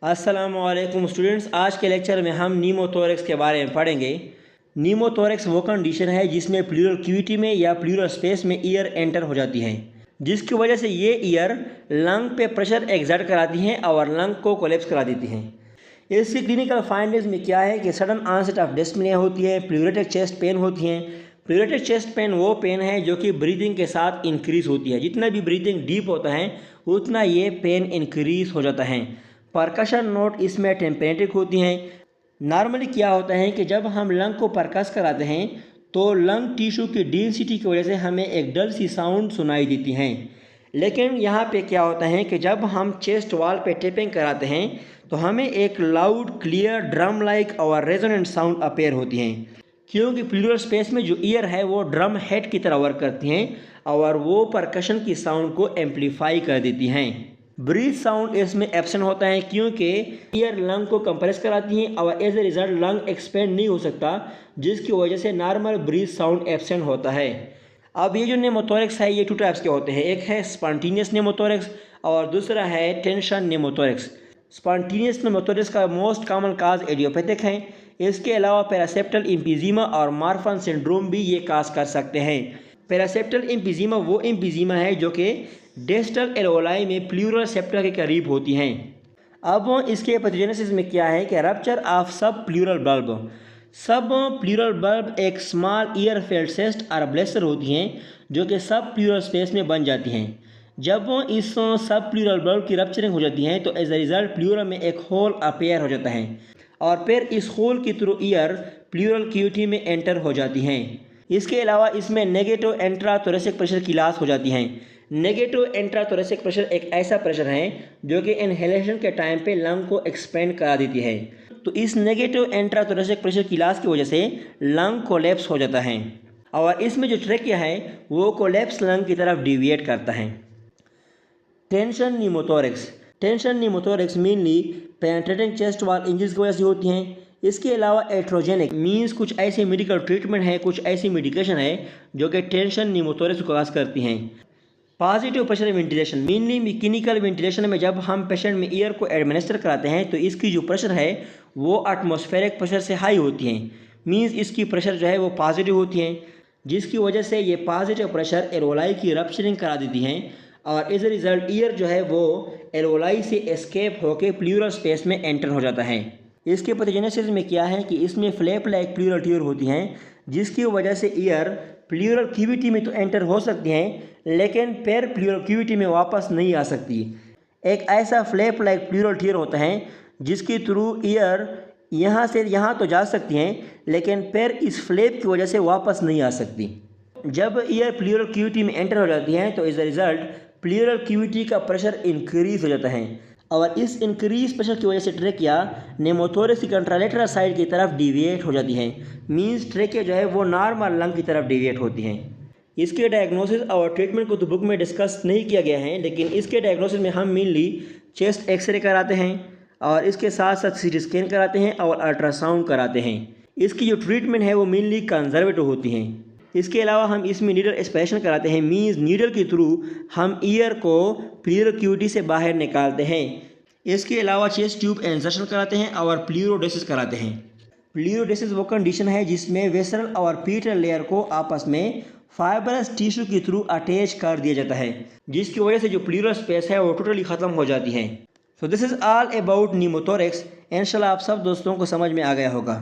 अस्सलामुअलैकुम स्टूडेंट्स, आज के लेक्चर में हम नीमोथोरेक्स के बारे में पढ़ेंगे। नीमोथोरेक्स वो कंडीशन है जिसमें प्लूरल कैविटी में या प्लूरल स्पेस में ईयर एंटर हो जाती है, जिसकी वजह से ये ईयर लंग पे प्रेशर एक्सर्ट कराती हैं और लंग को कोलैप्स करा देती हैं। इसकी क्लिनिकल फाइंडिंग्स में क्या है कि सडन ऑनसेट ऑफ डिस्पनिया होती है, प्लूरेटेड चेस्ट पेन होती हैं। प्लूरेटेड चेस्ट पेन वो पेन है जो कि ब्रीदिंग के साथ इंक्रीज होती है। जितना भी ब्रीदिंग डीप होता है उतना ये पेन इंक्रीज हो जाता है। परकशन नोट इसमें टेम्परेटिक होती हैं। नॉर्मली क्या होता है कि जब हम लंग को परकस कराते हैं तो लंग टिश्यू की डेंसिटी की वजह से हमें एक डल सी साउंड सुनाई देती हैं, लेकिन यहाँ पे क्या होता है कि जब हम चेस्ट वॉल पे टेपिंग कराते हैं तो हमें एक लाउड क्लियर ड्रम लाइक और रेजोनेंट साउंड अपेयर होती हैं, क्योंकि प्लूरल स्पेस में जो ईयर है वो ड्रम हेड की तरह वर्क करती हैं और वो परकशन की साउंड को एम्पलीफाई कर देती हैं। ब्रीथ साउंड इसमें एब्सेंट होता है क्योंकि ईयर लंग को कंप्रेस कराती हैं और as a result lung expand नहीं हो सकता, जिसकी वजह से नॉर्मल ब्रीथ साउंड एब्सेंट होता है। अब ये जो नेमोथोरेक्स है ये टू टाइप्स के होते हैं, एक है स्पॉन्टेनियस नेमोथोरेक्स और दूसरा है टेंशन नेमोथोरेक्स। स्पॉन्टेनियस नेमोथोरेक्स का मोस्ट कॉमन काज इडियोपैथिक है। इसके अलावा पैरासेप्टल एम्फीजीमा और मार्फन सिंड्रोम भी ये काज कर सकते हैं। पैरासेप्टल एम्फीजीमा वो एम्फीजीमा है जो कि डिस्टल एल्वेओलाई में प्लूरल सेप्टा के करीब होती हैं। अब इसके पैथोजेनेसिस में क्या है कि रप्चर ऑफ सब प्लूरल बल्ब। सब प्लूरल बल्ब एक स्मॉल ईयर फेल्ड सिस्ट और ब्लेसर होती हैं जो कि सब प्लूरल स्पेस में बन जाती हैं। जब इस सब प्लूरल बल्ब की रप्चरिंग हो जाती है तो एज अ रिजल्ट प्लूरल में एक होल अपेयर हो जाता है और फिर इस होल के थ्रू ईयर प्लूरल कैविटी में एंटर हो जाती हैं। इसके अलावा इसमें नेगेटिव इंट्राथोरेसिक प्रेशर की लॉस हो जाती हैं। नेगेटिव इंट्राथोरेसिक प्रेशर एक ऐसा प्रेशर है जो कि इनहेलेशन के टाइम पे लंग को एक्सपेंड करा देती है। तो इस नेगेटिव इंट्राथोरेसिक प्रेशर की लॉस की वजह से लंग कोलैप्स हो जाता है और इसमें जो ट्रेकिया है वो कोलैप्स लंग की तरफ डिविएट करता है। Tension pneumothorax mainly penetrating chest wall injuries की वजह से होती हैं। इसके अलावा एट्रोजेनिक मीन्स कुछ ऐसे मेडिकल ट्रीटमेंट है, कुछ ऐसी मेडिकेशन है जो कि टेंशन न्यूमोथोरेक्स को काज करती हैं। Positive pressure ventilation mainly mechanical ventilation में जब हम पेशेंट में ईयर को एडमिनिस्टर कराते हैं तो इसकी जो प्रेशर है वो एटमॉस्फेरिक प्रेशर से हाई होती हैं। मीन्स इसकी प्रेशर जो है वो पॉजिटिव होती हैं, जिसकी वजह से ये पॉजिटिव प्रेशर एल्वेओलाई की रप्चरिंग करा देती हैं और एज ए रिजल्ट ईयर जो है वो एल्वेओलाई से एस्केप होकर प्लूरल स्पेस में एंटर हो जाता है। इसके पैथोजेनेसिस में क्या है कि इसमें फ्लैप लाइक प्लूरल ट्यूब होती हैं, जिसकी वजह से ईयर प्लूरल कैविटी में तो एंटर हो सकती हैं लेकिन फिर प्लूरल कैविटी में वापस नहीं आ सकती। एक ऐसा फ्लैप लाइक प्लूरल ट्यूब होता है जिसके थ्रू ईयर यहाँ से यहाँ तो जा सकती हैं लेकिन फिर इस फ्लैप की वजह से वापस नहीं आ सकती। जब ईयर प्लूरल कैविटी में एंटर हो जाती है तो as a result pleural cavity का प्रेशर इंक्रीज हो जाता है और इस इंक्रीज प्रेशर की वजह से ट्रेकिया नेमोथोरेक्स की कंट्रालेटरल साइड की तरफ डिविएट हो जाती है। मीन्स ट्रेकिया जो है वो नॉर्मल लंग की तरफ डिविएट होती हैं। इसके डायग्नोसिस और ट्रीटमेंट को तो बुक में डिस्कस नहीं किया गया है, लेकिन इसके डायग्नोसिस में हम मेनली चेस्ट एक्सरे कराते हैं और इसके साथ साथ सीटी स्कैन कराते हैं और अल्ट्रासाउंड कराते हैं। इसकी जो ट्रीटमेंट है वो मेनली कंजर्वेटिव होती हैं। इसके अलावा हम इसमें नीडल एस्पिरेशन कराते हैं, मीन्स नीडल के थ्रू हम ईयर को प्लूरल कैविटी से बाहर निकालते हैं। इसके अलावा चेस्ट ट्यूब इंसर्शन कराते हैं और प्लूरोडेसिस कराते हैं। प्लूरोडेसिस वो कंडीशन है जिसमें वेसरल और पीटल लेयर को आपस में फाइबरस टिश्यू के थ्रू अटैच कर दिया जाता है, जिसकी वजह से जो प्लूरल स्पेस है वो टोटली ख़त्म हो जाती है। So this is all about pneumothorax. इंशाल्लाह आप सब दोस्तों को समझ में आ गया होगा।